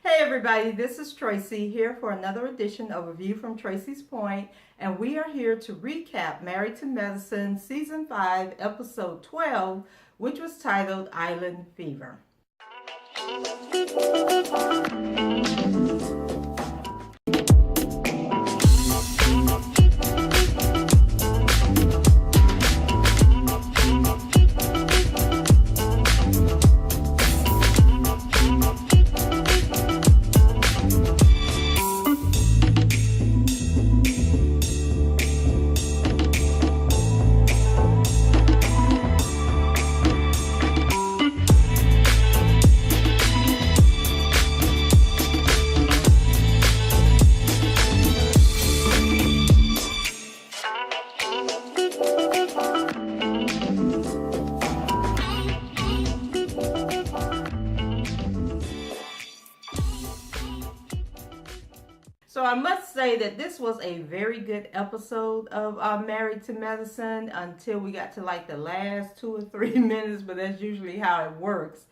Hey everybody, this is Tracy here for another edition of A View from Tracy's Point, and we are here to recap Married to Medicine Season 5, Episode 12, which was titled Island Fever. So I must say that this was a very good episode of Married to Medicine until we got to like the last 2 or 3 minutes, but that's usually how it works.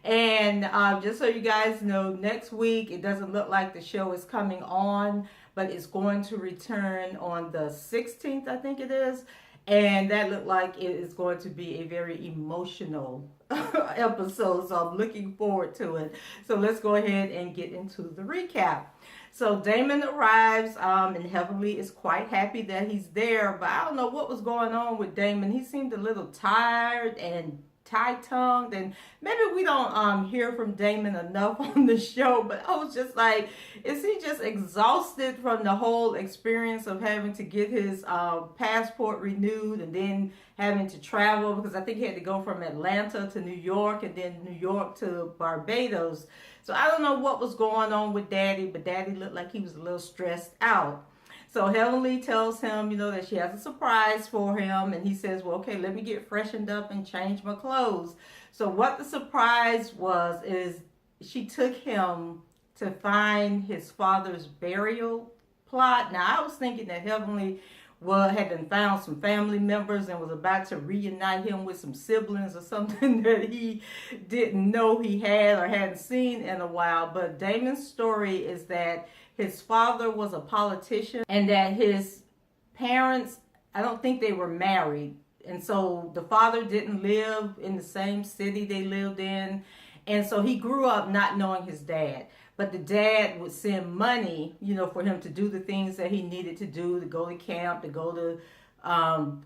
And just so you guys know, next week it doesn't look like the show is coming on, but it's going to return on the 16th, I think it is. And that looked like it is going to be a very emotional episode, so I'm looking forward to it. So let's go ahead and get into the recap. So Damon arrives, and Heavenly is quite happy that he's there, but I don't know what was going on with Damon. He seemed a little tired and tight-tongued, and maybe we don't hear from Damon enough on the show, but I was just like, is he just exhausted from the whole experience of having to get his passport renewed and then having to travel, because I think he had to go from Atlanta to New York and then New York to Barbados. So I don't know what was going on with Daddy, but Daddy looked like he was a little stressed out. So Heavenly tells him, that she has a surprise for him. And he says, well, okay, let me get freshened up and change my clothes. So what the surprise was is she took him to find his father's burial plot. Now, I was thinking that Heavenly had found some family members and was about to reunite him with some siblings or something that he didn't know he had or hadn't seen in a while. But Damon's story is that his father was a politician and that his parents, I don't think they were married. And so the father didn't live in the same city they lived in. And so he grew up not knowing his dad. But the dad would send money, for him to do the things that he needed to do, to go to camp, to go to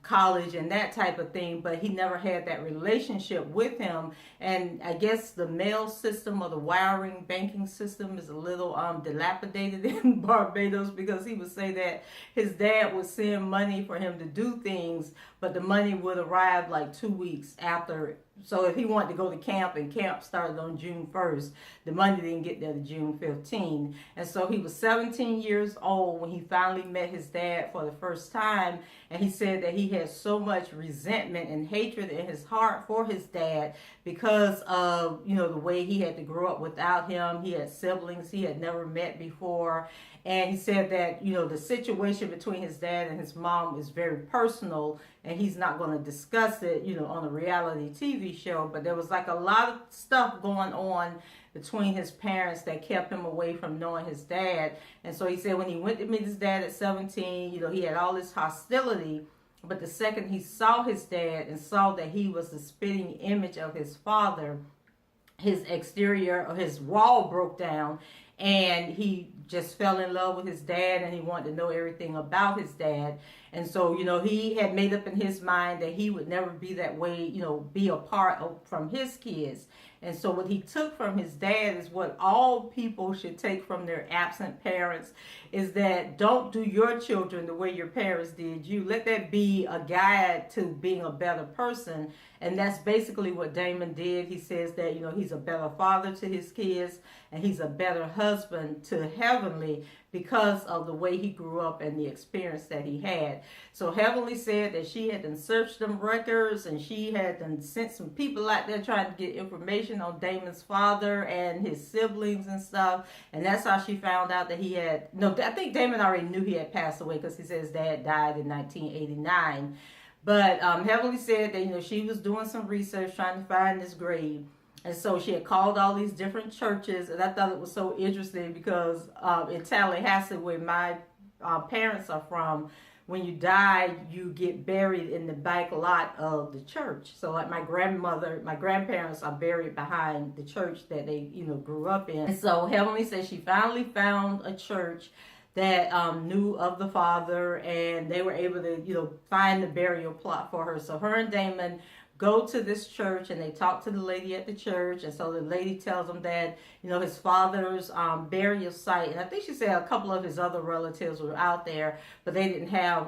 college and that type of thing. But he never had that relationship with him. And I guess the mail system or the wiring banking system is a little dilapidated in Barbados, because he would say that his dad would send money for him to do things, but the money would arrive like 2 weeks after. So if he wanted to go to camp and camp started on June 1st, the money didn't get there to June 15th. And so he was 17 years old when he finally met his dad for the first time. And he said that he had so much resentment and hatred in his heart for his dad because of, the way he had to grow up without him. He had siblings he had never met before. And he said that, the situation between his dad and his mom is very personal, and he's not going to discuss it, on a reality TV show. But there was like a lot of stuff going on between his parents that kept him away from knowing his dad. And so he said when he went to meet his dad at 17, he had all this hostility. But the second he saw his dad and saw that he was the spitting image of his father, his exterior or his wall broke down, and he just fell in love with his dad, and he wanted to know everything about his dad. And so, he had made up in his mind that he would never be that way, be apart from his kids. And so what he took from his dad is what all people should take from their absent parents, is that don't do your children the way your parents did you. Let that be a guide to being a better person. And that's basically what Damon did. He says that, he's a better father to his kids, and he's a better husband to Heavenly because of the way he grew up and the experience that he had. So Heavenly said that she had searched them records, and she had sent some people out there trying to get information on Damon's father and his siblings and stuff. And that's how she found out that I think Damon already knew he had passed away, because he says his dad died in 1989. But Heavenly said that, she was doing some research trying to find this grave. And so she had called all these different churches, and I thought it was so interesting because in Tallahassee, where my parents are from, when you die, you get buried in the back lot of the church. So like my grandparents are buried behind the church that they, grew up in. And so Heavenly said she finally found a church that knew of the father, and they were able to, find the burial plot for her. So her and Damon go to this church, and they talk to the lady at the church. And so the lady tells them that, his father's burial site, and I think she said a couple of his other relatives were out there, but they didn't have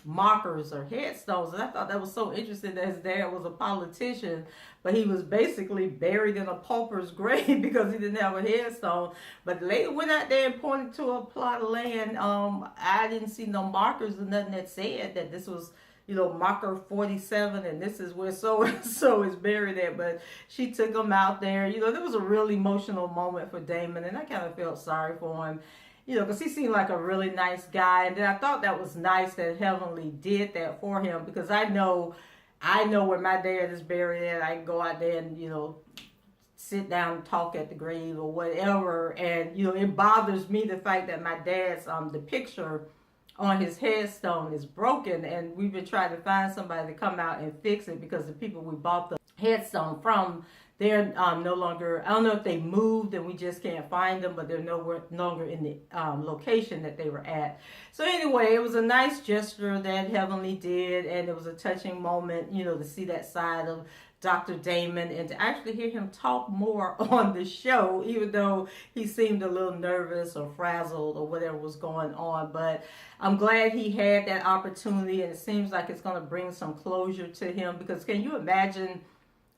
markers or headstones. And I thought that was so interesting that his dad was a politician, but he was basically buried in a pauper's grave because he didn't have a headstone. But the lady went out there and pointed to a plot of land. I didn't see no markers or nothing that said that this was, marker 47, and this is where so and so is buried at. But she took him out there. There was a really emotional moment for Damon, and I kind of felt sorry for him, because he seemed like a really nice guy. And then I thought that was nice that Heavenly did that for him, because I know where my dad is buried at. I can go out there and, sit down and talk at the grave or whatever. And, it bothers me the fact that my dad's, the picture on his headstone is broken, and we've been trying to find somebody to come out and fix it, because the people we bought the headstone from, they're no longer, I don't know if they moved and we just can't find them, but they're no longer in the location that they were at. So anyway, it was a nice gesture that Heavenly did, and it was a touching moment, to see that side of Dr. Damon, and to actually hear him talk more on the show, even though he seemed a little nervous or frazzled or whatever was going on. But I'm glad he had that opportunity, and it seems like it's going to bring some closure to him, because can you imagine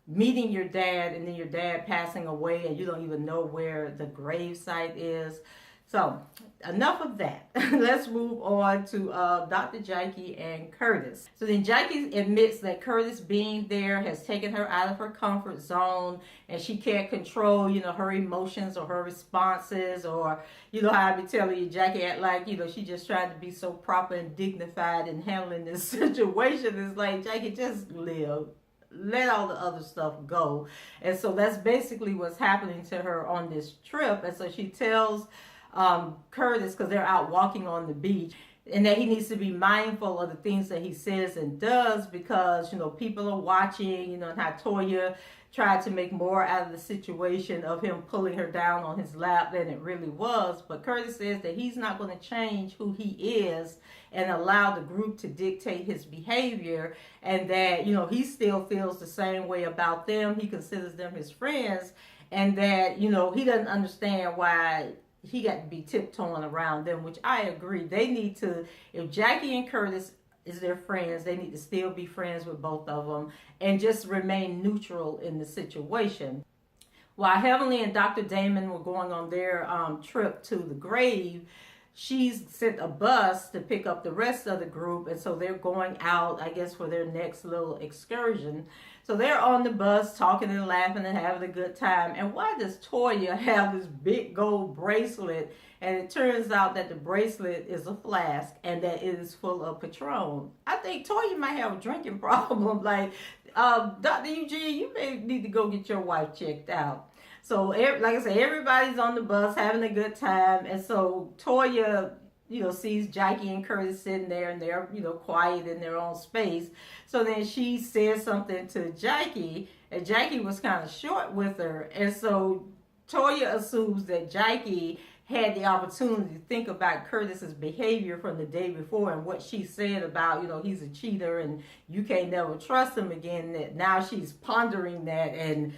meeting your dad and then your dad passing away and you don't even know where the grave site is? So enough of that. Let's move on to Dr. Jackie and Curtis. So then Jackie admits that Curtis being there has taken her out of her comfort zone, and she can't control, her emotions or her responses, or, how I be telling you, Jackie act like, she just trying to be so proper and dignified in handling this situation. It's like, Jackie, just live. Let all the other stuff go. And so that's basically what's happening to her on this trip. And so she tells Curtis, because they're out walking on the beach, and that he needs to be mindful of the things that he says and does, because people are watching, and how Toya tried to make more out of the situation of him pulling her down on his lap than it really was. But Curtis says that he's not going to change who he is and allow the group to dictate his behavior, and that he still feels the same way about them. He considers them his friends, and that he doesn't understand why he got to be tiptoeing around them, which I agree. They need to, if Jackie and Curtis is their friends, they need to still be friends with both of them and just remain neutral in the situation. While Heavenly and Dr. Damon were going on their trip to the grave, she's sent a bus to pick up the rest of the group, and so they're going out, I guess, for their next little excursion. So they're on the bus talking and laughing and having a good time. And why does Toya have this big gold bracelet? And it turns out that the bracelet is a flask and that it is full of Patron. I think Toya might have a drinking problem. Like, Dr. Eugene, you may need to go get your wife checked out. So, like I said, everybody's on the bus having a good time. And so Toya, sees Jackie and Curtis sitting there, and they're, quiet in their own space. So then she says something to Jackie, and Jackie was kind of short with her. And so Toya assumes that Jackie had the opportunity to think about Curtis's behavior from the day before and what she said about, he's a cheater and you can't never trust him again. That now she's pondering that and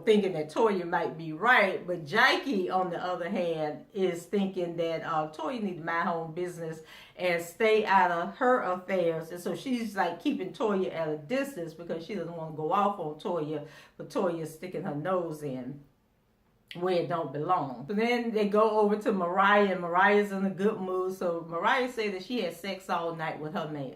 thinking that Toya might be right. But Jackie, on the other hand, is thinking that Toya needs to mind her own business and stay out of her affairs. And so she's like keeping Toya at a distance because she doesn't want to go off on Toya, but Toya's sticking her nose in where it don't belong. So then they go over to Mariah, and Mariah's in a good mood. So Mariah said that she had sex all night with her man.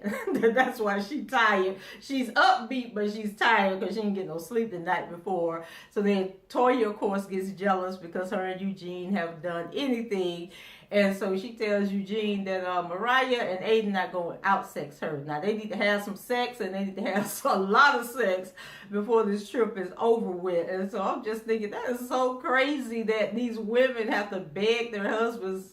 That's why she's tired. She's upbeat, but she's tired because she didn't get no sleep the night before. So then Toya, of course, gets jealous because her and Eugene haven't done anything. And so she tells Eugene that Mariah and Aiden are going to outsex her. Now they need to have some sex, and they need to have a lot of sex before this trip is over with. And so I'm just thinking that is so crazy that these women have to beg their husbands,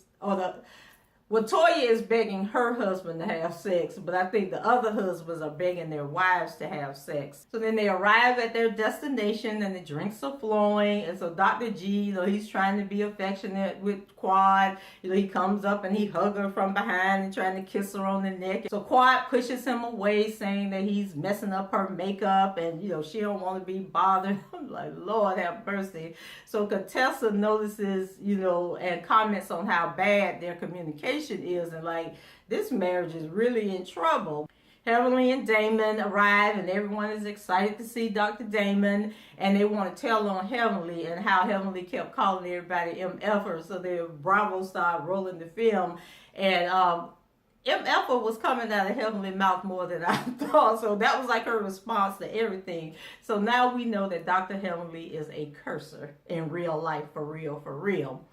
well, Toya is begging her husband to have sex, but I think the other husbands are begging their wives to have sex. So then they arrive at their destination and the drinks are flowing. And so Dr. G, he's trying to be affectionate with Quad. He comes up and he hugs her from behind and trying to kiss her on the neck. So Quad pushes him away, saying that he's messing up her makeup and, she don't want to be bothered. I'm like, Lord have mercy. So Contessa notices, and comments on how bad their communication is, and like, this marriage is really in trouble. Heavenly and Damon arrive, and everyone is excited to see Dr. Damon, and they want to tell on Heavenly and how Heavenly kept calling everybody MFer, so their Bravo started rolling the film, and MFer was coming out of Heavenly's mouth more than I thought, so that was like her response to everything. So now we know that Dr. Heavenly is a cursor in real life, for real, for real.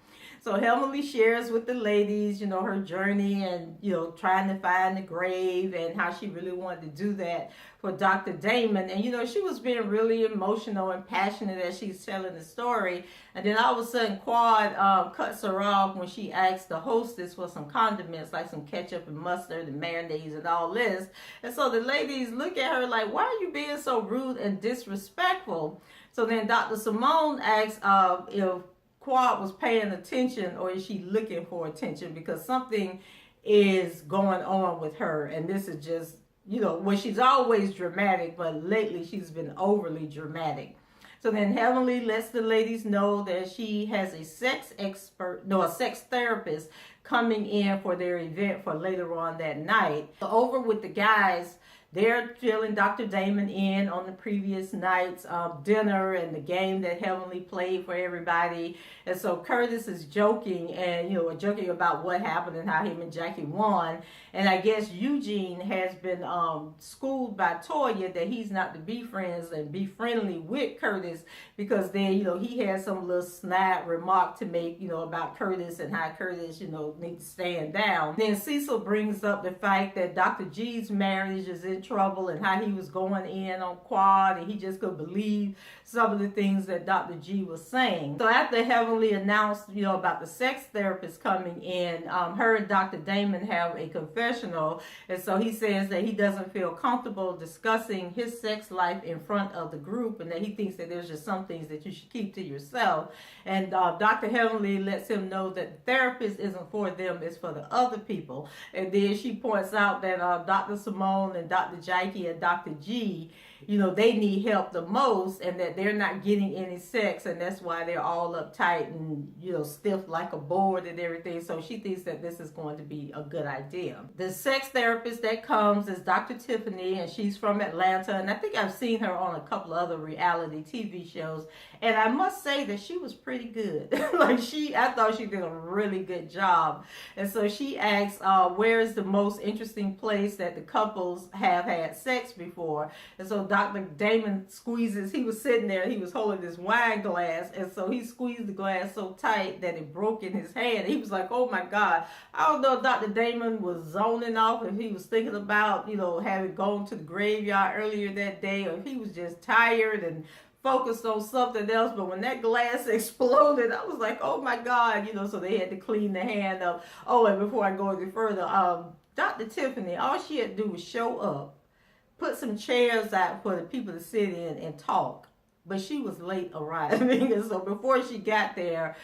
So Heavenly shares with the ladies, her journey and, trying to find the grave and how she really wanted to do that for Dr. Damon. And, she was being really emotional and passionate as she's telling the story. And then all of a sudden, Quad cuts her off when she asks the hostess for some condiments, like some ketchup and mustard and mayonnaise and all this. And so the ladies look at her like, why are you being so rude and disrespectful? So then Dr. Simone asks if Quad was paying attention or is she looking for attention, because something is going on with her, and this is just, she's always dramatic, but lately she's been overly dramatic. So then Heavenly lets the ladies know that she has a sex therapist coming in for their event for later on that night. Over with the guys, they're filling Dr. Damon in on the previous night's dinner and the game that Heavenly played for everybody. And so Curtis is joking and, joking about what happened and how him and Jackie won. And I guess Eugene has been schooled by Toya that he's not to be friends and be friendly with Curtis, because then, he has some little snide remark to make, about Curtis and how Curtis, needs to stand down. Then Cecil brings up the fact that Dr. G's marriage is in trouble and how he was going in on Quad and he just couldn't believe some of the things that Dr. G was saying. So after Heavenly announced, about the sex therapist coming in, her and Dr. Damon have a confessional, and so he says that he doesn't feel comfortable discussing his sex life in front of the group, and that he thinks that there's just some things that you should keep to yourself. And Dr. Heavenly lets him know that the therapist isn't for them, it's for the other people. And then she points out that Dr. Simone and Dr. Jackie and Dr. G, they need help the most, and that they're not getting any sex, and that's why they're all uptight and, stiff like a board and everything. So she thinks that this is going to be a good idea. The sex therapist that comes is Dr. Tiffany, and she's from Atlanta, and I think I've seen her on a couple of other reality TV shows, and I must say that she was pretty good. I thought she did a really good job. And so she asks, where is the most interesting place that the couples have had sex before? And so Dr. Damon he was sitting there, he was holding this wine glass, and so he squeezed the glass so tight that it broke in his hand. He was like, oh my God. I don't know if Dr. Damon was zoning off, if he was thinking about, having gone to the graveyard earlier that day, or if he was just tired and focused on something else. But when that glass exploded, I was like, oh my God, so they had to clean the hand up. Oh, and before I go any further, Dr. Tiffany, all she had to do was show up, put some chairs out for the people to sit in and talk. But she was late arriving, and so before she got there,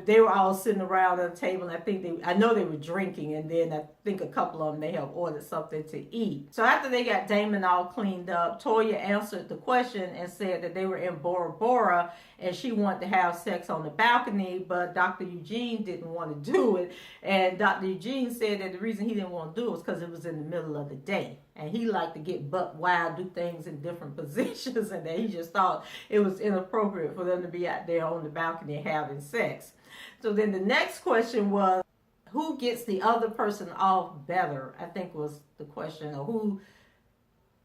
they were all sitting around at a table, and I know they were drinking, and then I think a couple of them may have ordered something to eat. So after they got Damon all cleaned up, Toya answered the question and said that they were in Bora Bora, and she wanted to have sex on the balcony, but Dr. Eugene didn't want to do it, and Dr. Eugene said that the reason he didn't want to do it was because it was in the middle of the day, and he liked to get butt wild, do things in different positions, and that he just thought it was inappropriate for them to be out there on the balcony having sex. So then the next question was, who gets the other person off better? I think was the question. Or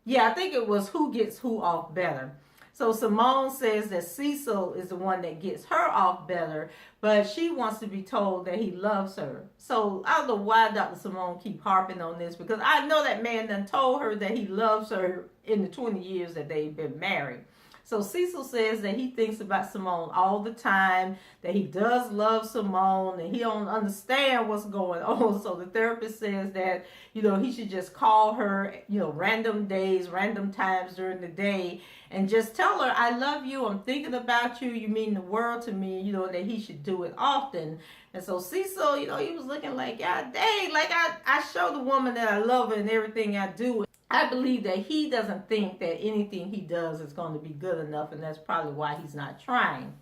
I think it was who gets who off better. So Simone says that Cecil is the one that gets her off better, but she wants to be told that he loves her. So I don't know why Dr. Simone keep harping on this, because I know that man done told her that he loves her in the 20 years that they've been married. So Cecil says that he thinks about Simone all the time, that he does love Simone, and he don't understand what's going on. So the therapist says that, he should just call her, random days, random times during the day, and just tell her, I love you, I'm thinking about you, you mean the world to me, that he should do it often. And so Cecil, he was looking like, God dang, like I show the woman that I love her in everything I do. I believe that he doesn't think that anything he does is going to be good enough, and that's probably why he's not trying.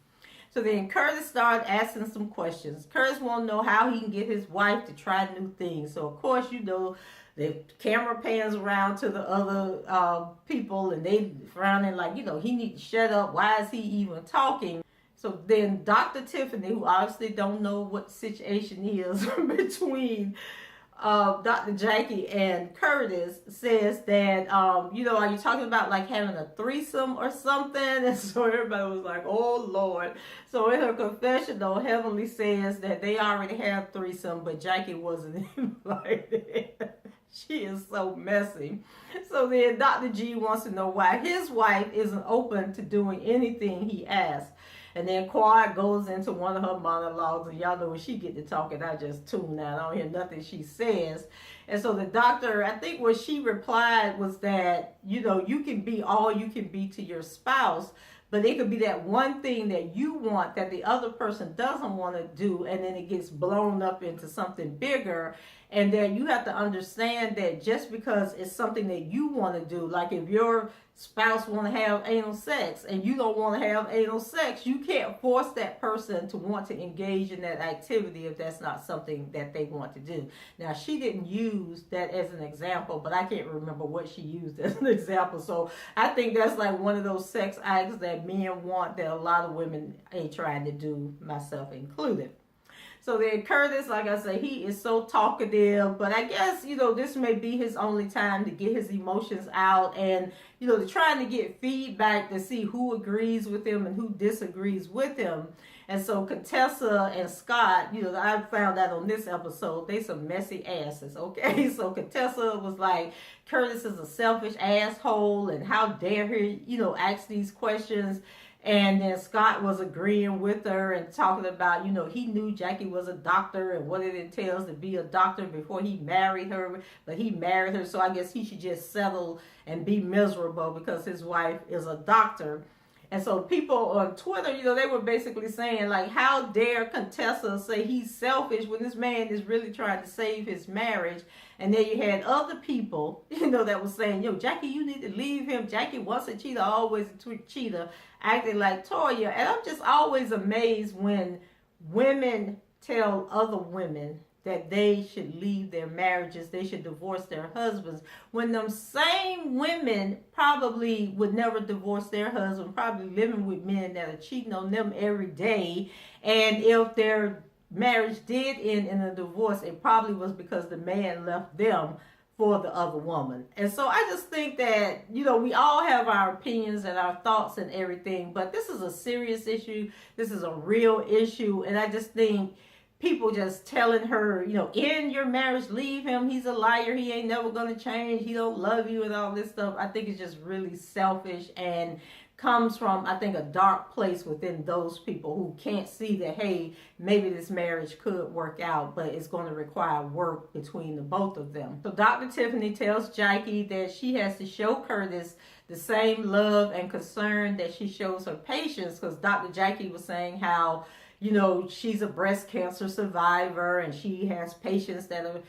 So then Curtis started asking some questions. Curtis wants to know how he can get his wife to try new things. So, of course, the camera pans around to the other people, and they frowning like, he needs to shut up. Why is he even talking? So then Dr. Tiffany, who obviously don't know what the situation is between Dr. Jackie and Curtis, says that, are you talking about like having a threesome or something? And so everybody was like, oh Lord. So in her confessional, Heavenly says that they already have threesome, but Jackie wasn't invited. She is so messy. So then Dr. G wants to know why his wife isn't open to doing anything he asks. And then Quad goes into one of her monologues, and y'all know when she get to talking, I just tune out. I don't hear nothing she says. And so the doctor, I think what she replied was that, you can be all you can be to your spouse, but it could be that one thing that you want that the other person doesn't want to do, and then it gets blown up into something bigger. And that you have to understand that just because it's something that you want to do, like if your spouse want to have anal sex and you don't want to have anal sex, you can't force that person to want to engage in that activity if that's not something that they want to do. Now, she didn't use that as an example, but I can't remember what she used as an example. So I think that's like one of those sex acts that men want that a lot of women ain't trying to do, myself included. So then Curtis, like I say, he is so talkative, but I guess, this may be his only time to get his emotions out and, to trying to get feedback to see who agrees with him and who disagrees with him. And so Contessa and Scott, I found out on this episode, they some messy asses, okay? So Contessa was like, Curtis is a selfish asshole, and how dare he, ask these questions. And then Scott was agreeing with her and talking about, he knew Jackie was a doctor and what it entails to be a doctor before he married her. But he married her, so I guess he should just settle and be miserable because his wife is a doctor. And so people on Twitter, they were basically saying, like, how dare Contessa say he's selfish when this man is really trying to save his marriage. And then you had other people, that was saying, Jackie, you need to leave him. Jackie once a cheater, always a cheater, acting like Toya. And I'm just always amazed when women tell other women that they should leave their marriages, they should divorce their husbands, when them same women probably would never divorce their husband, probably living with men that are cheating on them every day. And if their marriage did end in a divorce, it probably was because the man left them for the other woman. And so I just think that, we all have our opinions and our thoughts and everything, but this is a serious issue. This is a real issue. And I just think people just telling her, in your marriage, leave him. He's a liar. He ain't never going to change. He don't love you and all this stuff. I think it's just really selfish and comes from, I think, a dark place within those people who can't see that, hey, maybe this marriage could work out, but it's going to require work between the both of them. So Dr. Tiffany tells Jackie that she has to show Curtis the same love and concern that she shows her patients, because Dr. Jackie was saying how, she's a breast cancer survivor and she has patients that are,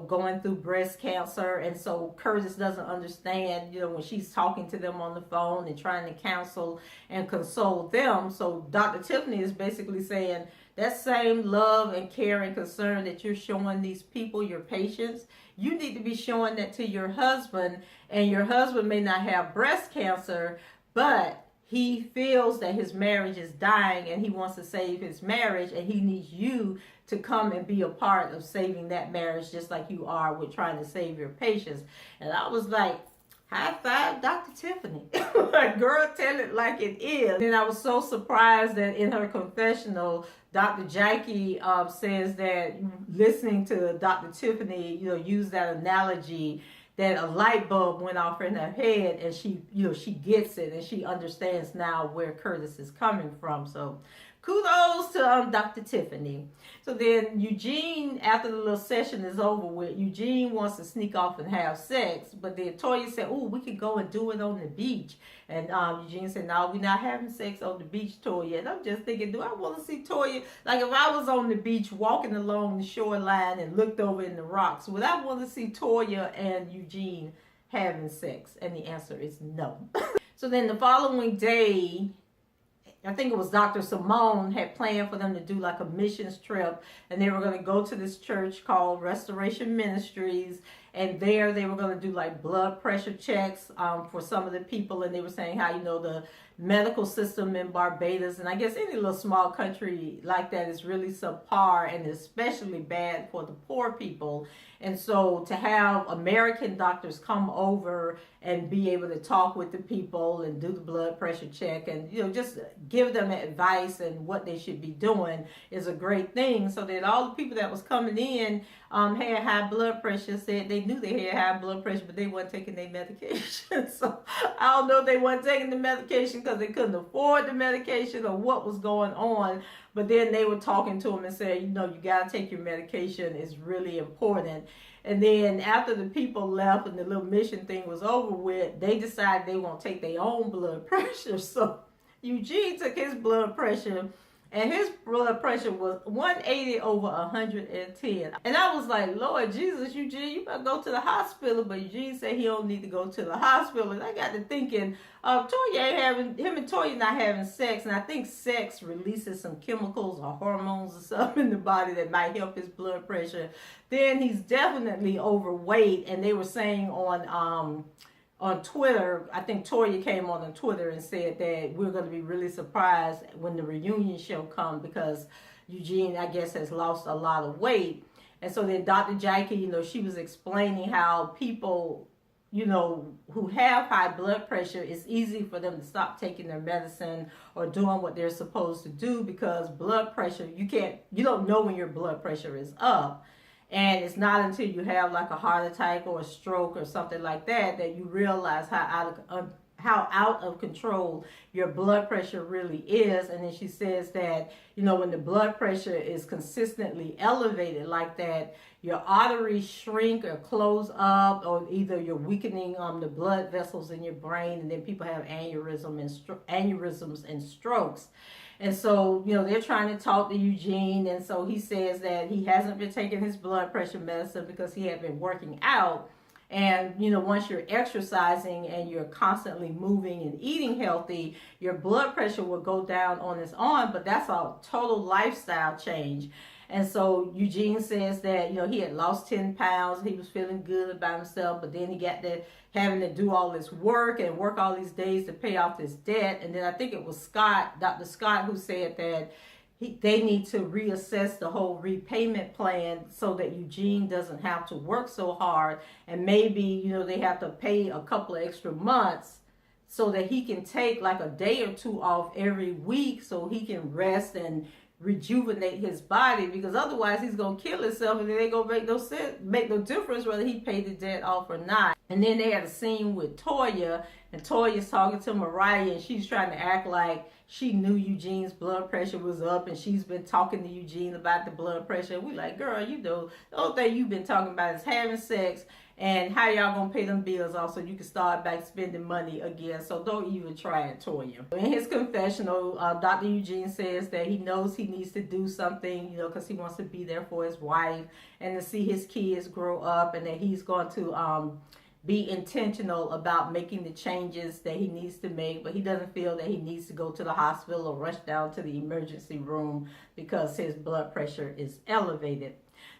going through breast cancer. And so Curtis doesn't understand, when she's talking to them on the phone and trying to counsel and console them. So Dr. Tiffany is basically saying that same love and care and concern that you're showing these people, your patients, you need to be showing that to your husband. And your husband may not have breast cancer, but he feels that his marriage is dying and he wants to save his marriage, and he needs you to come and be a part of saving that marriage, just like you are with trying to save your patients. And I was like, High five, Dr. Tiffany. Like, girl, tell it like it is. And I was so surprised that in her confessional, Dr. Jackie says that listening to Dr. Tiffany, use that analogy that a light bulb went off in her head, and she gets it and she understands now where Curtis is coming from. So kudos to Dr. Tiffany. So then Eugene, after the little session is over with, Eugene wants to sneak off and have sex. But then Toya said, oh, we could go and do it on the beach. And Eugene said, no, we're not having sex on the beach, Toya. And I'm just thinking, do I want to see Toya? Like, if I was on the beach walking along the shoreline and looked over in the rocks, would I want to see Toya and Eugene having sex? And the answer is no. So then the following day, I think it was Dr. Simone had planned for them to do like a missions trip, and they were going to go to this church called Restoration Ministries, and there they were going to do like blood pressure checks for some of the people, and they were saying how, the medical system in Barbados, and I guess any little small country like that, is really subpar and especially bad for the poor people. And so to have American doctors come over and be able to talk with the people and do the blood pressure check and, just give them advice and what they should be doing is a great thing. So that all the people that was coming in had high blood pressure, said they knew they had high blood pressure, but they weren't taking their medication. So I don't know if they weren't taking the medication because they couldn't afford the medication or what was going on. But then they were talking to them and said, you got to take your medication. It's really important. And then after the people left and the little mission thing was over with, they decided they won't take their own blood pressure. So Eugene took his blood pressure, and his blood pressure was 180 over 110. And I was like, Lord Jesus, Eugene, you better go to the hospital. But Eugene said he don't need to go to the hospital. And I got to thinking, him and Toya not having sex. And I think sex releases some chemicals or hormones or something in the body that might help his blood pressure. Then he's definitely overweight. And they were saying on Twitter, I think Toya came on Twitter and said that we're going to be really surprised when the reunion show comes because Eugene, I guess, has lost a lot of weight. And so then Dr. Jackie, she was explaining how people, who have high blood pressure, it's easy for them to stop taking their medicine or doing what they're supposed to do because blood pressure, you don't know when your blood pressure is up. And it's not until you have like a heart attack or a stroke or something like that that you realize how out of control your blood pressure really is. And then she says that, when the blood pressure is consistently elevated like that, your arteries shrink or close up, or either you're weakening the blood vessels in your brain, and then people have aneurysms and strokes. And so, they're trying to talk to Eugene. And so he says that he hasn't been taking his blood pressure medicine because he had been working out. And, once you're exercising and you're constantly moving and eating healthy, your blood pressure will go down on its own. But that's a total lifestyle change. And so Eugene says that, he had lost 10 pounds. He was feeling good about himself. But then he got to having to do all this work and work all these days to pay off this debt. And then I think it was Dr. Scott, who said that they need to reassess the whole repayment plan so that Eugene doesn't have to work so hard. And maybe, they have to pay a couple of extra months so that he can take like a day or two off every week so he can rest and rejuvenate his body, because otherwise he's gonna kill himself, and then they gonna make no difference whether he paid the debt off or not. And then they had a scene with Toya, and Toya's talking to Mariah, and she's trying to act like she knew Eugene's blood pressure was up, and she's been talking to Eugene about the blood pressure. We like, girl, the only thing you've been talking about is having sex and how y'all gonna pay them bills off so you can start back spending money again. So don't even try it, Toya. In his confessional, Dr. Eugene says that he knows he needs to do something, because he wants to be there for his wife and to see his kids grow up, and that he's going to be intentional about making the changes that he needs to make, but he doesn't feel that he needs to go to the hospital or rush down to the emergency room because his blood pressure is elevated.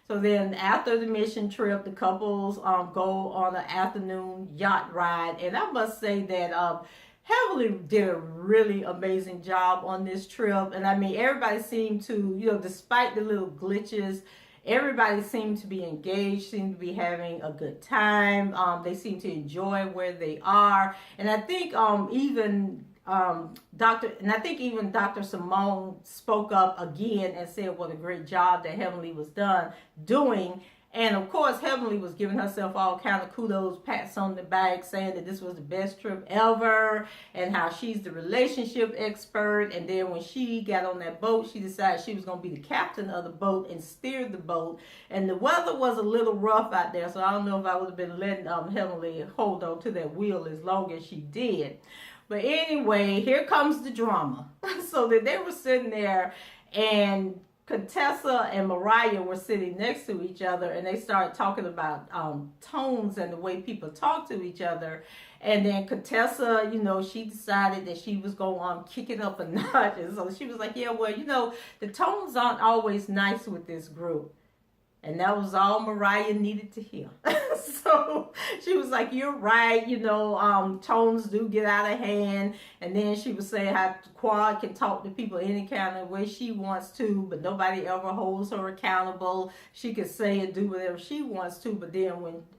So then after the mission trip, the couples go on an afternoon yacht ride. And I must say that Heavenly did a really amazing job on this trip. And I mean, everybody seemed to, despite the little glitches everybody seemed to be engaged, seemed to be having a good time. They seem to enjoy where they are. And I think even Dr. Simone spoke up again and said what a great job that Heavenly was doing. And of course, Heavenly was giving herself all kind of kudos, pats on the back, saying that this was the best trip ever and how she's the relationship expert. And then when she got on that boat, she decided she was going to be the captain of the boat and steer the boat. And the weather was a little rough out there, so I don't know if I would have been letting Heavenly hold on to that wheel as long as she did. But anyway, here comes the drama. So that they were sitting there, and Contessa and Mariah were sitting next to each other, and they started talking about tones and the way people talk to each other. And then Contessa, she decided that she was going to kick it up a notch. And so she was like, yeah, well, the tones aren't always nice with this group. And that was all Mariah needed to hear. So she was like, you're right, tones do get out of hand. And then she was saying how Quad can talk to people any kind of way she wants to, but nobody ever holds her accountable. She can say and do whatever she wants to, but then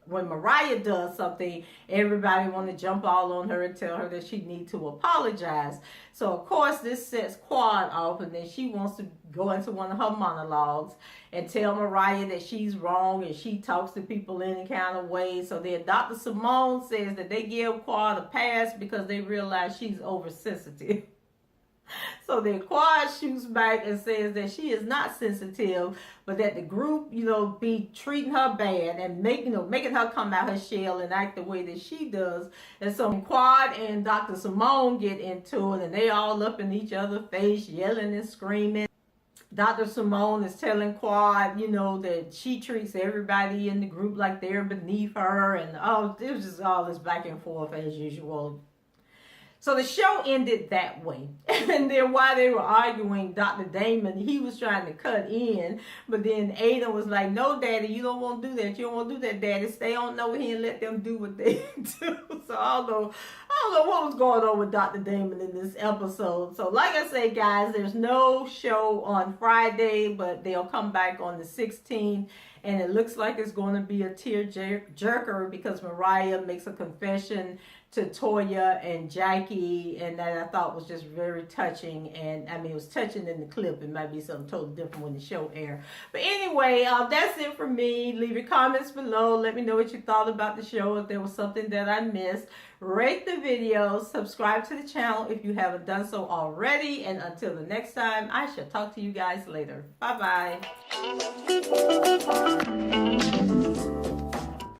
when Mariah does something, everybody want to jump all on her and tell her that she needs to apologize. So of course this sets Quad off, and then she wants to go into one of her monologues and tell Mariah that she's wrong and she talks to people any kind of way. So then Dr. Simone says that they give Quad a pass because they realize she's oversensitive. So then Quad shoots back and says that she is not sensitive, but that the group, be treating her bad and making her come out her shell and act the way that she does. And so Quad and Dr. Simone get into it, and they all up in each other's face, yelling and screaming. Dr. Simone is telling Quad, that she treats everybody in the group like they're beneath her, and it was just all this back and forth as usual. So the show ended that way. And then while they were arguing, Dr. Damon, he was trying to cut in. But then Ada was like, no, Daddy, you don't want to do that. You don't want to do that, Daddy. Stay on over here and let them do what they do. So I don't know what was going on with Dr. Damon in this episode. So like I say, guys, there's no show on Friday, but they'll come back on the 16th. And it looks like it's going to be a tear-jerker because Mariah makes a confession to Toya and Jackie, and that I thought was just very touching. And I mean, it was touching in the clip. It might be something totally different when the show airs. But anyway, that's it for me. Leave your comments below. Let me know what you thought about the show, if there was something that I missed. Rate the video, subscribe to the channel if you haven't done so already. And until the next time, I shall talk to you guys later. Bye-bye.